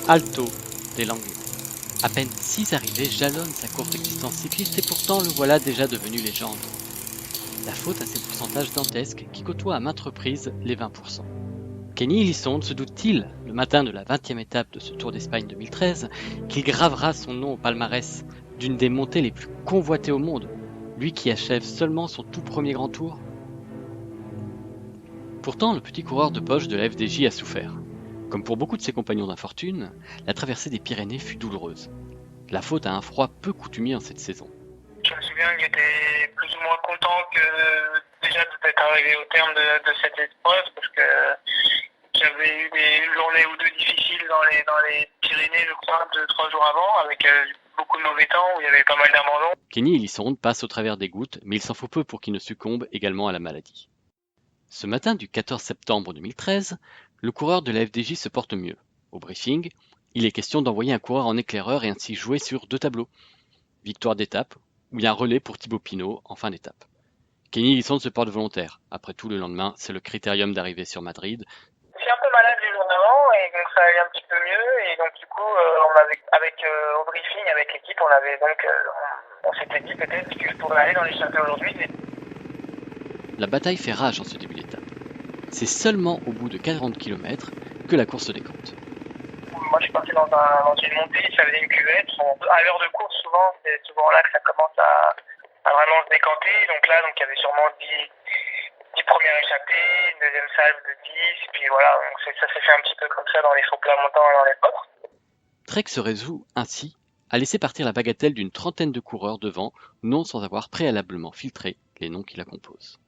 Alto des Langlais. À peine 6 arrivées jalonnent sa courte existence cycliste et pourtant le voilà déjà devenu légende. La faute à ses pourcentages dantesques qui côtoient à maintes reprises les 20%. Kenny Elissonde se doute-t-il, le matin de la 20e étape de ce Tour d'Espagne 2013, qu'il gravera son nom au palmarès d'une des montées les plus convoitées au monde, lui qui achève seulement son tout premier grand tour? Pourtant, le petit coureur de poche de la FDJ a souffert. Comme pour beaucoup de ses compagnons d'infortune, la traversée des Pyrénées fut douloureuse. La faute à un froid peu coutumier en cette saison. Je me souviens que j'étais plus ou moins content que déjà d'être arrivé au terme de cette épreuve parce que j'avais eu des journées ou deux difficiles dans les Pyrénées, je crois, 2-3 jours avant, avec beaucoup de mauvais temps où il y avait pas mal d'abandons. Kenny Elissonde passe au travers des gouttes, mais il s'en faut peu pour qu'il ne succombe également à la maladie. Ce matin du 14 septembre 2013, le coureur de la FDJ se porte mieux. Au briefing, il est question d'envoyer un coureur en éclaireur et ainsi jouer sur 2 tableaux. Victoire d'étape, ou bien relais pour Thibaut Pinot en fin d'étape. Kenny Elissonde se porte volontaire. Après tout, le lendemain, c'est le critérium d'arrivée sur Madrid. J'étais un peu malade les jours d'avant et donc ça allait un petit peu mieux et donc du coup au briefing avec l'équipe on s'était dit peut-être que je pourrais aller dans l'échappée aujourd'hui. La bataille fait rage en ce début d'étape. C'est seulement au bout de 40 km que la course se décompte. Moi je suis parti dans une montée, ça faisait une cuvette. À l'heure de course souvent, c'est souvent là que ça commence à vraiment se décanter. Donc là il y avait sûrement 10 premières échappées, une deuxième salve de 10, puis voilà, donc ça s'est fait un petit peu comme ça dans les faux plats montants et dans les autres. Trek se résout ainsi à laisser partir la bagatelle d'une trentaine de coureurs devant, non sans avoir préalablement filtré les noms qui la composent.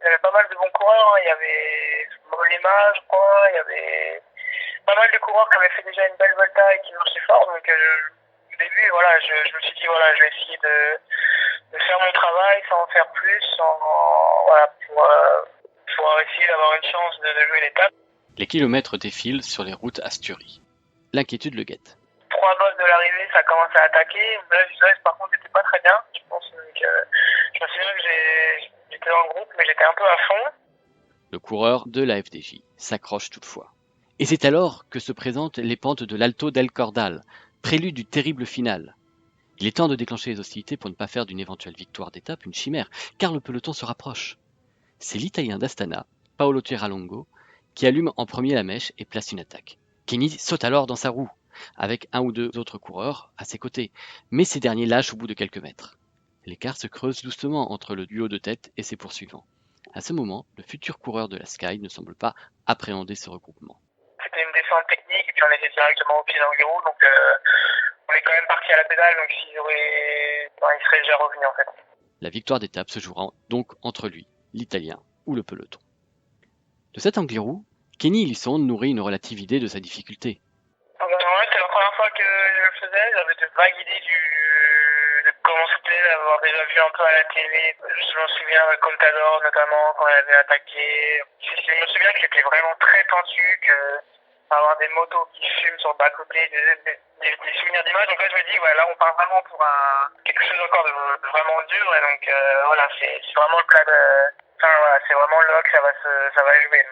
Il y avait pas mal de bons coureurs, il y avait Mollema, je crois, il y avait pas mal de coureurs qui avaient fait déjà une belle Volta et qui marchaient fort, donc au début, voilà, je me suis dit, voilà, je vais essayer de faire mon travail sans en faire plus, pour essayer d'avoir une chance de jouer l'étape. Les kilomètres défilent sur les routes Asturies. L'inquiétude le guette. 3 bosses de l'arrivée, ça commence à attaquer. Là, par contre, j'étais pas très bien. Je pense que je me souviens que j'étais dans le groupe, mais j'étais un peu à fond. Le coureur de la FDJ s'accroche toutefois. Et c'est alors que se présentent les pentes de l'Alto del Cordal, prélude du terrible final. Il est temps de déclencher les hostilités pour ne pas faire d'une éventuelle victoire d'étape une chimère, car le peloton se rapproche. C'est l'Italien d'Astana, Paolo Tiralongo, qui allume en premier la mèche et place une attaque. Kenny saute alors dans sa roue, avec un ou deux autres coureurs à ses côtés, mais ces derniers lâchent au bout de quelques mètres. L'écart se creuse doucement entre le duo de tête et ses poursuivants. À ce moment, le futur coureur de la Sky ne semble pas appréhender ce regroupement. C'était une descente technique et puis on était directement au pied d'Anguirou, donc on est quand même parti à la pédale, donc il serait déjà revenu en fait. La victoire d'étape se jouera donc entre lui, l'Italien ou le peloton. De cet Angliru, Kenny Elissonde nourrit une relative idée de sa difficulté. Ouais, c'est la première fois que je le faisais, j'avais de vagues idées de comment c'était, d'avoir déjà vu un peu à la télé. Je me souviens de Contador notamment quand elle avait attaqué. Je me souviens que c'était vraiment très tendu, que avoir des motos qui fument sur le bas-côté, des souvenirs d'images. Donc là je me dis, ouais, là on part vraiment pour quelque chose encore de vraiment dur. Et donc voilà, c'est vraiment le plat de... Enfin voilà, c'est vraiment là que ça va jouer.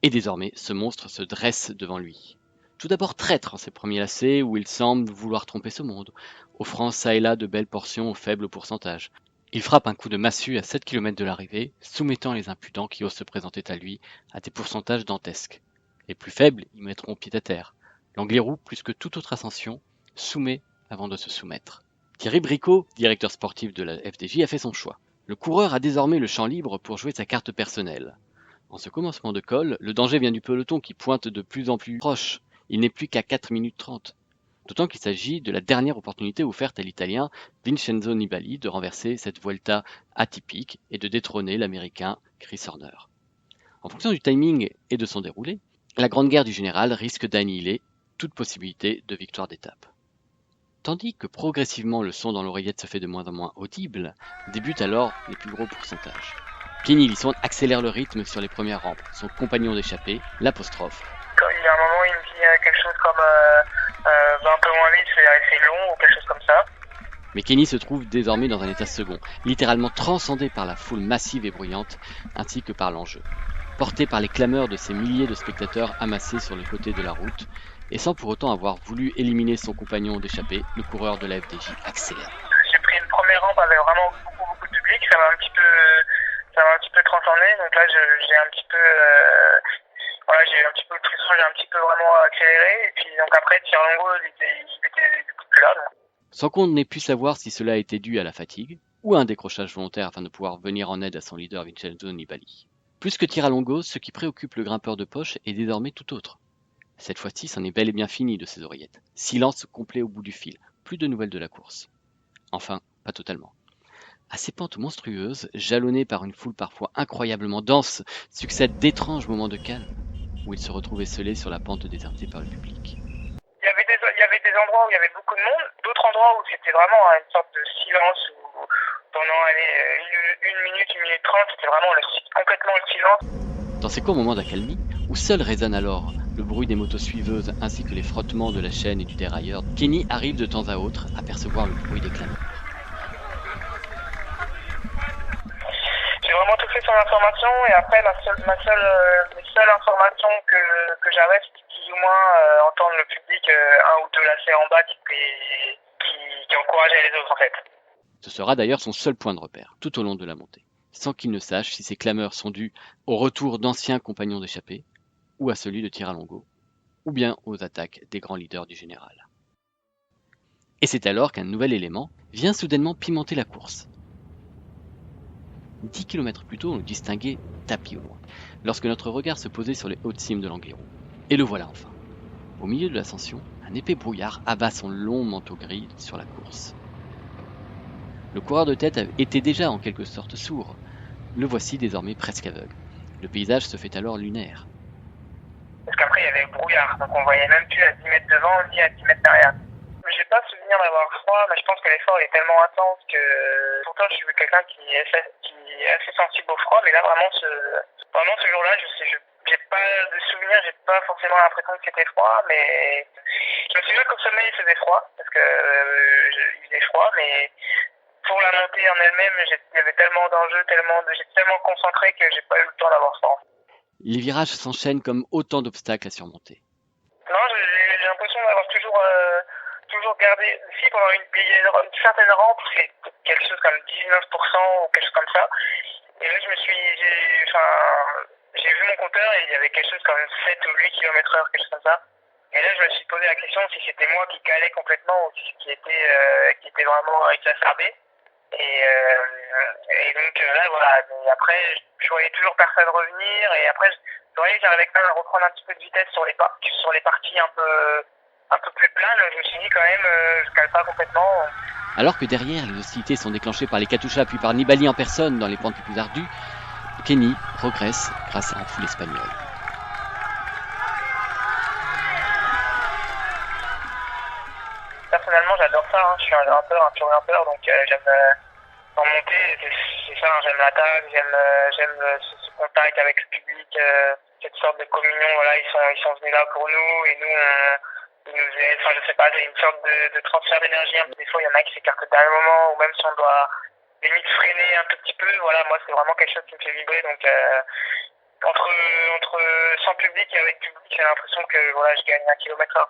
Et désormais, ce monstre se dresse devant lui. Tout d'abord traître en ses premiers lacets où il semble vouloir tromper ce monde, offrant ça et là de belles portions au faible pourcentage. Il frappe un coup de massue à 7 km de l'arrivée, soumettant les impudents qui osent se présenter à lui à des pourcentages dantesques. Les plus faibles y mettront pied à terre. L'Angliru, plus que toute autre ascension, soumet avant de se soumettre. Thierry Bricot, directeur sportif de la FDJ, a fait son choix. Le coureur a désormais le champ libre pour jouer sa carte personnelle. En ce commencement de col, le danger vient du peloton qui pointe de plus en plus proche. Il n'est plus qu'à 4 minutes 30. D'autant qu'il s'agit de la dernière opportunité offerte à l'Italien Vincenzo Nibali de renverser cette Vuelta atypique et de détrôner l'Américain Chris Horner. En fonction du timing et de son déroulé, la grande guerre du général risque d'annihiler toute possibilité de victoire d'étape. Tandis que progressivement le son dans l'oreillette se fait de moins en moins audible, débutent alors les plus gros pourcentages. Kenny Elissonde accélère le rythme sur les premières rampes. Son compagnon d'échappée l'apostrophe. Il y a un moment, il me dit quelque chose comme un peu moins vite, c'est long ou quelque chose comme ça. Mais Kenny se trouve désormais dans un état second, littéralement transcendé par la foule massive et bruyante, ainsi que par l'enjeu. Porté par les clameurs de ces milliers de spectateurs amassés sur les côtés de la route, Et sans pour autant avoir voulu éliminer son compagnon d'échappée, le coureur de la FDJ accélère. J'ai pris une première rampe avec vraiment beaucoup de public, ça m'a un petit peu transcendé, donc là j'ai un petit peu voilà, j'ai eu un petit peu de pression, j'ai un petit peu vraiment accéléré, et puis donc après Tiralongo il était plus là. Donc. Sans qu'on n'ait pu savoir si cela était dû à la fatigue ou à un décrochage volontaire afin de pouvoir venir en aide à son leader Vincenzo Nibali. Plus que Tiralongo, ce qui préoccupe le grimpeur de poche est désormais tout autre. Cette fois-ci, c'en est bel et bien fini de ses oreillettes. Silence complet au bout du fil, plus de nouvelles de la course. Enfin, pas totalement. À ces pentes monstrueuses, jalonnées par une foule parfois incroyablement dense, succèdent d'étranges moments de calme, où il se retrouvait scellé sur la pente désertée par le public. Il y avait des endroits où il y avait beaucoup de monde, d'autres endroits où c'était vraiment une sorte de silence, où pendant une minute 30, c'était vraiment complètement le silence. Dans ces courts moments d'accalmie, où seul résonne alors le bruit des motos suiveuses ainsi que les frottements de la chaîne et du dérailleur, Kenny arrive de temps à autre à percevoir le bruit des clameurs. J'ai vraiment tout fait sur l'information et après les seules informations que j'avais c'était plus ou moins entendre le public un ou deux lacets en bas qui encourageaient les autres en fait. Ce sera d'ailleurs son seul point de repère tout au long de la montée, sans qu'il ne sache si ces clameurs sont dues au retour d'anciens compagnons d'échappée ou à celui de Tiralongo, ou bien aux attaques des grands leaders du général. Et c'est alors qu'un nouvel élément vient soudainement pimenter la course. 10 km plus tôt, on le distinguait tapis au loin, lorsque notre regard se posait sur les hautes cimes de l'Angliru. Et le voilà enfin. Au milieu de l'ascension, un épais brouillard abat son long manteau gris sur la course. Le coureur de tête était déjà en quelque sorte sourd. Le voici désormais presque aveugle. Le paysage se fait alors lunaire. Parce qu'après il y avait le brouillard, donc on voyait même plus à 10 mètres devant ni à 10 mètres derrière. J'ai pas souvenir d'avoir froid, mais je pense que l'effort est tellement intense que pourtant je suis quelqu'un qui est assez sensible au froid, mais là vraiment ce jour-là, j'ai pas de souvenir, j'ai pas forcément l'impression que c'était froid, mais je me souviens qu'au sommet il faisait froid, parce que il faisait froid, mais pour la montée en elle-même, il y avait tellement d'enjeux, j'étais tellement concentré que j'ai pas eu le temps d'avoir froid. Les virages s'enchaînent comme autant d'obstacles à surmonter. Non, j'ai l'impression d'avoir toujours gardé, si pendant une certaine rampe, c'est quelque chose comme 19% ou quelque chose comme ça. Et là, j'ai vu mon compteur et il y avait quelque chose comme 7 ou 8 km/h, quelque chose comme ça. Et là, je me suis posé la question si c'était moi qui calais complètement ou si qui était vraiment exacerbé. Et donc là, voilà. Et après, je voyais toujours personne revenir et après, je voyais que j'arrivais quand même à reprendre un petit peu de vitesse sur les parties un peu plus planes. Je me suis dit quand même, je cale pas complètement. Alors que derrière, les hostilités sont déclenchées par les Katusha puis par Nibali en personne dans les pentes les plus ardues, Kenny progresse grâce à un foule espagnol. Personnellement, j'adore ça. Je suis un pur grimpeur, donc j'aime en monter. C'est ça, j'aime l'attaque, j'aime ce contact avec le public, cette sorte de communion. Voilà, ils sont venus là pour nous et nous, ils nous aident. Enfin, je sais pas, c'est une sorte de transfert d'énergie. Des fois, il y en a qui s'écartent au dernier moment, ou même si on doit limite freiner un tout petit peu. Voilà, moi, c'est vraiment quelque chose qui me fait vibrer. Donc, entre sans public et avec public, j'ai l'impression que voilà, je gagne 1 km/h.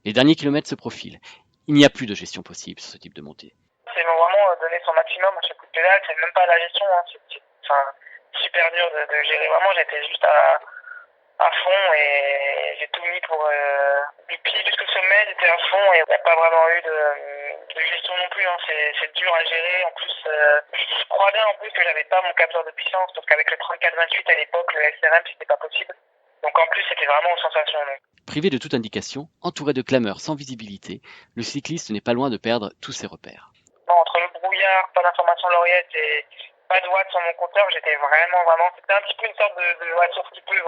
Les derniers kilomètres se profilent. Il n'y a plus de gestion possible sur ce type de montée. C'est vraiment donner son maximum à chaque coup de pédale, c'est même pas la gestion, c'est super dur de gérer. Vraiment, j'étais juste à fond et j'ai tout mis pour du pied jusqu'au sommet, j'étais à fond et il n'y a pas vraiment eu de gestion non plus. C'est dur à gérer. En plus, je crois bien en plus que j'avais pas mon capteur de puissance parce qu'avec le 34-28 à l'époque, le SRM c'était pas possible. Donc en plus, c'était vraiment aux sensations. Privé de toute indication, entouré de clameurs sans visibilité, le cycliste n'est pas loin de perdre tous ses repères. Entre le brouillard, pas d'information de l'oreillette et pas de watts sur mon compteur, j'étais vraiment, c'était un petit peu une sorte de voiture qui peut,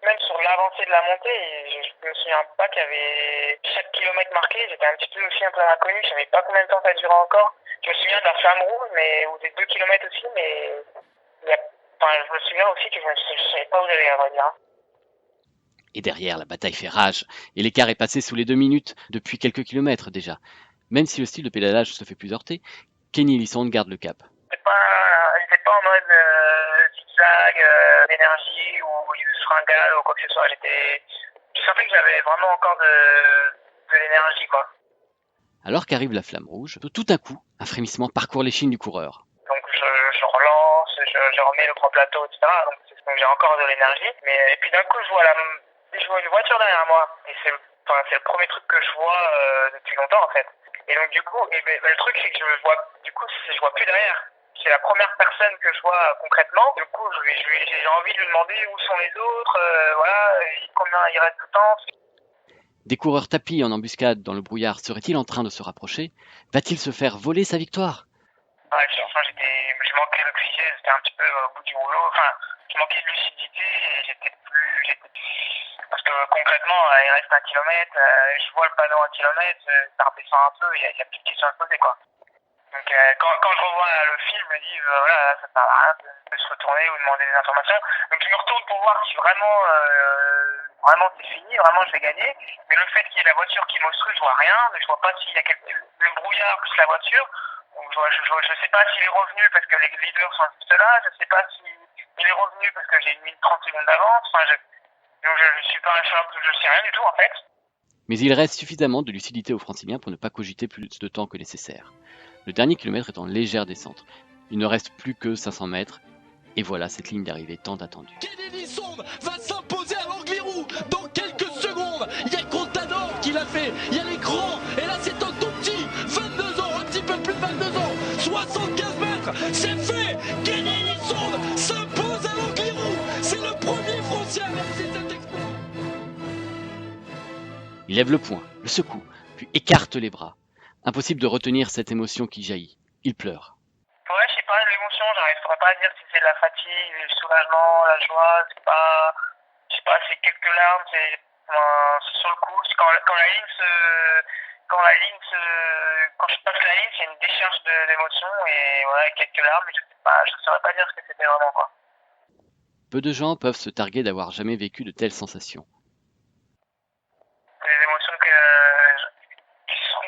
même sur l'avancée de la montée, je me souviens pas qu'il y avait chaque kilomètre marqué, j'étais un petit peu aussi un peu inconnu, je savais pas combien de temps ça durait encore. Je me souviens de la flamme rouge, ou des 2 kilomètres aussi, mais je me souviens aussi que je savais pas où j'allais, à vrai dire. Et derrière, la bataille fait rage, et l'écart est passé sous les 2 minutes depuis quelques kilomètres déjà. Même si le style de pédalage se fait plus heurter, Kenny Ellison garde le cap. J'étais pas en mode zigzag d'énergie ou fringale ou quoi que ce soit. je sentais que j'avais vraiment encore de l'énergie, quoi. Alors qu'arrive la flamme rouge, tout à coup, un frémissement parcourt l'échine du coureur. Donc je relance, je remets le grand plateau, etc. Donc j'ai encore de l'énergie. Et puis d'un coup, je vois une voiture derrière moi. Et c'est le premier truc que je vois depuis longtemps, en fait. Et donc du coup, le truc, c'est que je vois plus derrière. C'est la première personne que je vois concrètement. Du coup, j'ai envie de lui demander où sont les autres, voilà, et combien il reste de temps. Des coureurs tapis en embuscade dans le brouillard seraient-ils en train de se rapprocher? Va-t-il se faire voler sa victoire? Ouais, je manquais d'oxygène, j'étais un petit peu au bout du rouleau. Enfin, je manquais de lucidité et parce que concrètement, il reste 1 kilomètre, je vois le panneau 1 kilomètre, ça redescend un peu, il y a plus de questions à se poser, quoi. Donc quand je revois le film, je me dis, voilà, ça sert à rien de se retourner ou demander des informations. Donc je me retourne pour voir si vraiment c'est fini, vraiment je vais gagner. Mais le fait qu'il y ait la voiture qui m'obstrue, je vois rien, mais je vois pas s'il y a le brouillard plus la voiture. Donc je sais pas s'il est revenu parce que les leaders sont juste là, je sais pas s'il est revenu parce que j'ai mis 30 secondes d'avance. Enfin, je sais rien du tout, en fait. Mais il reste suffisamment de lucidité aux Franciliens pour ne pas cogiter plus de temps que nécessaire. Le dernier kilomètre est en légère descente. Il ne reste plus que 500 mètres, et voilà cette ligne d'arrivée tant attendue. Kennedy Sonde va s'imposer à l'Angliru dans quelques secondes. Il y a Contador qui l'a fait, il y a l'écran, et là c'est un tout petit, 22 ans, un petit peu plus de 22 ans, 75 mètres, c'est fait. Kennedy Sonde s'impose à l'Angliru, c'est le premier Français à réaliser cet exploit. Il lève le poing, le secoue, puis écarte les bras. Impossible de retenir cette émotion qui jaillit. Il pleure. Ouais, je sais pas, l'émotion, j'arriverai pas à dire si c'est de la fatigue, le soulagement, la joie, je sais pas, c'est quelques larmes, c'est sur le coup, c'est quand je passe la ligne, c'est une décharge d'émotions et voilà, quelques larmes, mais je saurais pas dire ce que c'était vraiment, quoi. Peu de gens peuvent se targuer d'avoir jamais vécu de telles sensations. C'est des émotions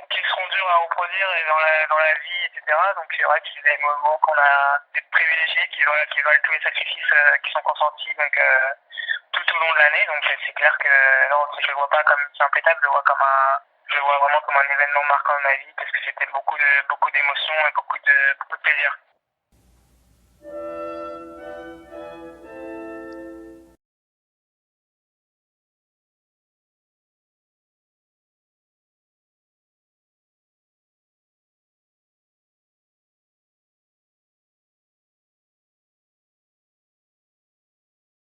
qui seront dures à reproduire et dans la vie, etc. Donc c'est vrai que c'est des moments qu'on a des privilégiés qui valent tous les sacrifices qui sont consentis tout au long de l'année. Donc c'est clair que non, je le vois pas comme une simple étape, je le vois vraiment comme un événement marquant de ma vie parce que c'était beaucoup d'émotions et beaucoup de plaisir.